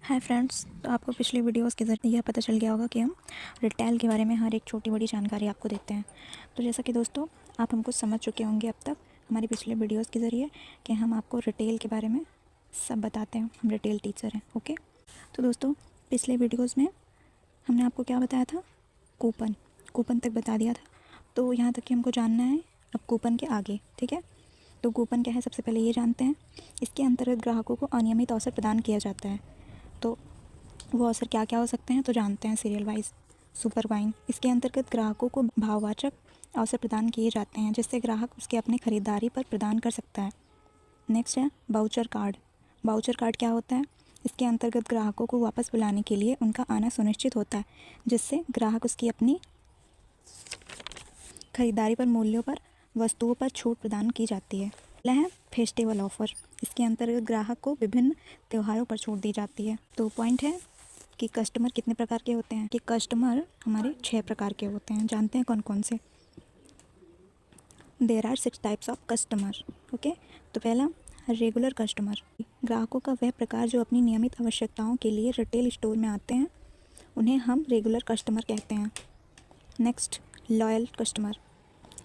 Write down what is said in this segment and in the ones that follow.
Hi friends, तो आपको पिछली वीडियोस के ज़रिए यह पता चल गया होगा कि हम रिटेल के बारे में हर एक छोटी बड़ी जानकारी आपको देते हैं। तो जैसा कि दोस्तों आप हमको समझ चुके होंगे अब तक हमारी पिछले वीडियोस के ज़रिए कि हम आपको रिटेल के बारे में सब बताते हैं। हम रिटेल टीचर हैं। ओके, तो दोस्तों पिछले वीडियोज़ में हमने आपको क्या बताया था? कूपन तक बता दिया था। तो यहाँ तक कि हमको जानना है अब कूपन के आगे। ठीक है, तो कूपन क्या है सबसे पहले ये जानते हैं। इसके अंतर्गत ग्राहकों को अनियमित अवसर प्रदान किया जाता है। तो वो अवसर क्या क्या हो सकते हैं तो जानते हैं सीरियल वाइज। सुपर बाइंग, इसके अंतर्गत ग्राहकों को भाववाचक अवसर प्रदान किए जाते हैं जिससे ग्राहक उसके अपने खरीदारी पर प्रदान कर सकता है। नेक्स्ट है बाउचर कार्ड। बाउचर कार्ड क्या होता है? इसके अंतर्गत ग्राहकों को वापस बुलाने के लिए उनका आना सुनिश्चित होता है जिससे ग्राहक उसकी अपनी खरीदारी पर मूल्यों पर वस्तुओं पर छूट प्रदान की जाती है। पहला है फेस्टिवल ऑफर। इसके अंतर्गत ग्राहक को विभिन्न त्योहारों पर छूट दी जाती है। तो पॉइंट है कि कस्टमर कितने प्रकार के होते हैं? कि कस्टमर हमारे 6 प्रकार के होते हैं। जानते हैं कौन कौन से? There are 6 types of customer. Okay, तो पहला रेगुलर कस्टमर। ग्राहकों का वह प्रकार जो अपनी नियमित आवश्यकताओं के लिए रिटेल स्टोर में आते हैं उन्हें हम रेगुलर कस्टमर कहते हैं। Next loyal customer.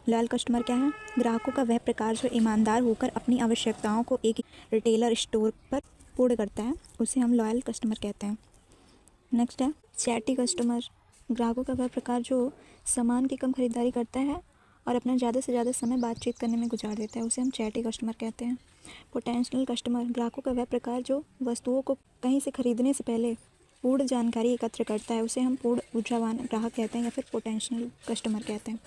Loyal customer क्या है? ग्राहकों का वह प्रकार जो ईमानदार होकर अपनी आवश्यकताओं को एक रिटेलर स्टोर पर पूर्ण करता है उसे हम लॉयल कस्टमर कहते हैं। नेक्स्ट है चैटी कस्टमर। ग्राहकों का वह प्रकार जो सामान की कम खरीदारी करता है और अपना ज़्यादा से ज़्यादा समय बातचीत करने में गुजार देता है उसे हम चैटी कस्टमर कहते हैं। Potential customer. ग्राहकों का वह प्रकार जो वस्तुओं को कहीं से खरीदने से पहले पूर्ण जानकारी एकत्र करता है उसे हम पूर्ण ऊर्जावान ग्राहक कहते हैं या फिर पोटेंशियल कस्टमर कहते हैं।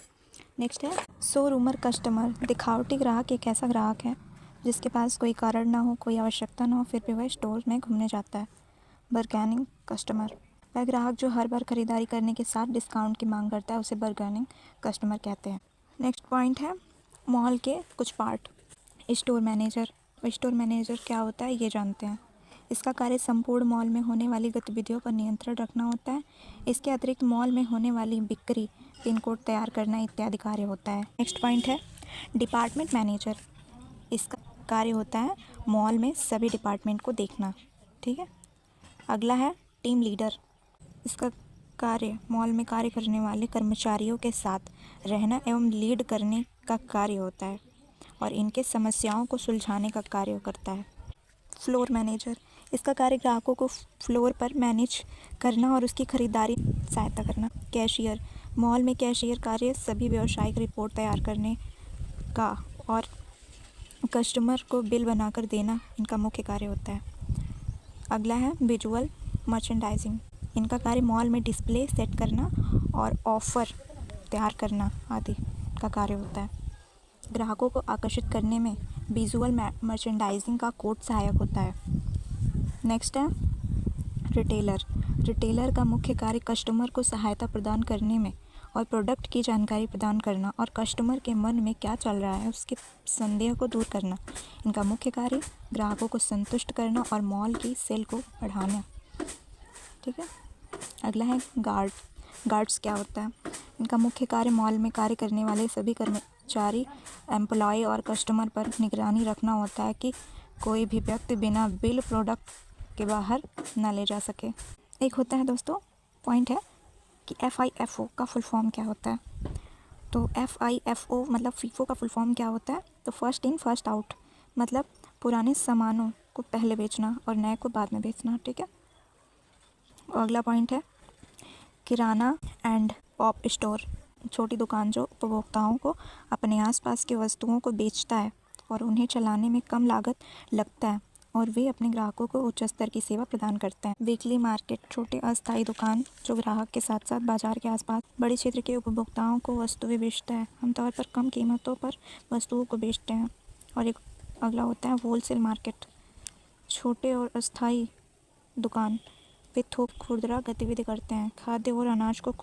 नेक्स्ट है शोरूमर कस्टमर। दिखावटी ग्राहक एक ऐसा ग्राहक है जिसके पास कोई कारण ना हो, कोई आवश्यकता ना हो, फिर भी वह स्टोर में घूमने जाता है। Bargaining customer. वह ग्राहक जो हर बार खरीदारी करने के साथ डिस्काउंट की मांग करता है उसे बार्गेनिंग कस्टमर कहते हैं। नेक्स्ट पॉइंट है मॉल के कुछ part. Store manager. Store manager क्या होता है ये जानते हैं। इसका कार्य संपूर्ण मॉल में होने वाली गतिविधियों पर नियंत्रण रखना होता है। इसके अतिरिक्त मॉल में होने वाली बिक्री, पिन कोड तैयार करना इत्यादि कार्य होता है। नेक्स्ट पॉइंट है डिपार्टमेंट मैनेजर। इसका कार्य होता है मॉल में सभी डिपार्टमेंट को देखना। ठीक है, अगला है टीम लीडर। इसका कार्य मॉल में कार्य करने वाले कर्मचारियों के साथ रहना एवं लीड करने का कार्य होता है और इनके समस्याओं को सुलझाने का कार्य करता है। Floor manager. इसका कार्य ग्राहकों को फ्लोर पर मैनेज करना और उसकी खरीदारी सहायता करना। कैशियर। मॉल में कैशियर कार्य सभी व्यावसायिक रिपोर्ट तैयार करने का और कस्टमर को बिल बनाकर देना इनका मुख्य कार्य होता है। अगला है विजुअल मर्चेंडाइजिंग। इनका कार्य मॉल में डिस्प्ले सेट करना और ऑफ़र तैयार करना आदि का कार्य होता है। ग्राहकों को आकर्षित करने में विजुअल मर्चेंडाइजिंग का कोड सहायक होता है। नेक्स्ट है रिटेलर। रिटेलर का मुख्य कार्य कस्टमर को सहायता प्रदान करने में और प्रोडक्ट की जानकारी प्रदान करना और कस्टमर के मन में क्या चल रहा है उसके संदेह को दूर करना। इनका मुख्य कार्य ग्राहकों को संतुष्ट करना और मॉल की सेल को बढ़ाना। ठीक है, अगला है गार्ड। गार्ड्स क्या होता है? इनका मुख्य कार्य मॉल में कार्य करने वाले सभी कर्मचारी, एम्प्लॉय और कस्टमर पर निगरानी रखना होता है कि कोई भी व्यक्ति बिना बिल प्रोडक्ट के बाहर ना ले जा सके। एक होता है दोस्तों पॉइंट है कि FIFO का फुल फॉर्म क्या होता है। तो FIFO मतलब फीफो का फुल फॉर्म क्या होता है? तो फर्स्ट इन फर्स्ट आउट, मतलब पुराने सामानों को पहले बेचना और नए को बाद में बेचना। ठीक है, और अगला पॉइंट है किराना एंड पॉप स्टोर। छोटी दुकान जो उपभोक्ताओं को अपने आसपास की वस्तुओं को बेचता है और उन्हें चलाने में कम लागत लगता है और वे अपने ग्राहकों को उच्च स्तर की सेवा प्रदान करते हैं। वीकली मार्केट, छोटे अस्थायी दुकान जो ग्राहक के साथ साथ बाजार के आसपास बड़े क्षेत्र के उपभोक्ताओं को वस्तुएं बेचता है, आमतौर पर कम कीमतों पर वस्तुओं को बेचते हैं। और एक अगला होता है होलसेल मार्केट। छोटे और अस्थायी दुकान वे थोक खुदरा गतिविधि करते हैं। खाद्य और अनाज को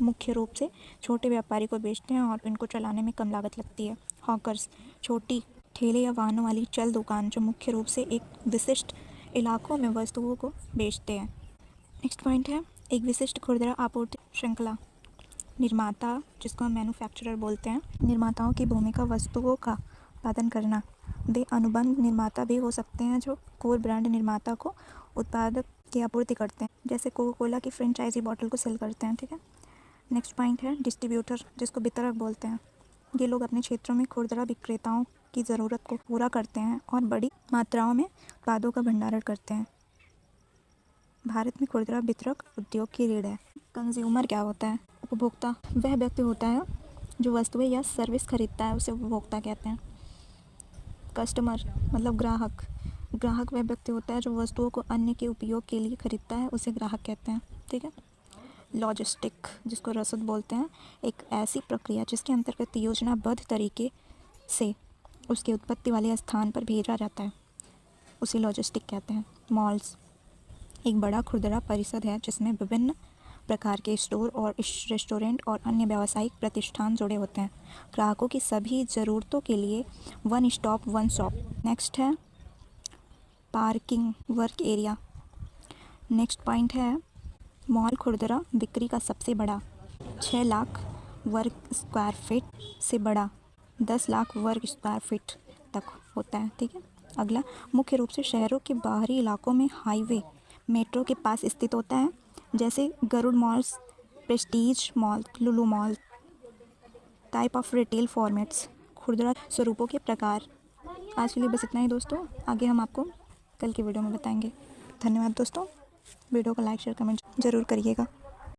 मुख्य रूप से छोटे व्यापारी को बेचते हैं और इनको चलाने में कम लागत लगती है। हॉकर्स, छोटी ठेले या वाहनों वाली चल दुकान जो मुख्य रूप से एक विशिष्ट इलाकों में वस्तुओं को बेचते हैं। नेक्स्ट पॉइंट है एक विशिष्ट खुदरा आपूर्ति श्रृंखला। निर्माता, जिसको हम मैन्युफैक्चरर बोलते हैं, निर्माताओं की भूमिका वस्तुओं का उत्पादन करना। वे अनुबंध निर्माता भी हो सकते हैं जो कोर ब्रांड निर्माता को उत्पादक की आपूर्ति करते हैं, जैसे कोका कोला की फ्रेंचाइजी बॉटल को सेल करते हैं। ठीक है। नेक्स्ट पॉइंट है डिस्ट्रीब्यूटर, जिसको वितरक बोलते हैं। ये लोग अपने क्षेत्रों में खुदरा विक्रेताओं की ज़रूरत को पूरा करते हैं और बड़ी मात्राओं में उत्पादों का भंडारण करते हैं। भारत में खुदरा वितरक उद्योग की रीढ़ है। कंज्यूमर क्या होता है? उपभोक्ता वह व्यक्ति होता है जो वस्तुएं या सर्विस खरीदता है, उसे उपभोक्ता कहते हैं। कस्टमर मतलब ग्राहक। ग्राहक वह व्यक्ति होता है जो वस्तुओं को अन्य के उपयोग के लिए खरीदता है, उसे ग्राहक कहते हैं। ठीक है। लॉजिस्टिक, जिसको रसद बोलते हैं, एक ऐसी प्रक्रिया जिसके अंतर्गत योजनाबद्ध तरीके से उसके उत्पत्ति वाले स्थान पर भेजा जाता है, उसे लॉजिस्टिक कहते हैं। मॉल्स एक बड़ा खुदरा परिसर है जिसमें विभिन्न प्रकार के स्टोर और रेस्टोरेंट और अन्य व्यावसायिक प्रतिष्ठान जुड़े होते हैं, ग्राहकों की सभी ज़रूरतों के लिए one stop one shop. Next है parking work area. Next point है मॉल खुदरा बिक्री का सबसे बड़ा 6 लाख वर्ग स्क्वायर फीट से बड़ा 10 लाख वर्ग स्क्वायर फीट तक होता है। ठीक है। अगला मुख्य रूप से शहरों के बाहरी इलाकों में हाईवे मेट्रो के पास स्थित होता है, जैसे Garuda malls, prestige mall, Lulu mall. Type of retail formats, खुदरा स्वरूपों के प्रकार। आज के लिए बस इतना ही दोस्तों, आगे हम आपको कल की वीडियो में बताएंगे। धन्यवाद दोस्तों, वीडियो को लाइक शेयर कमेंट ज़रूर करिएगा।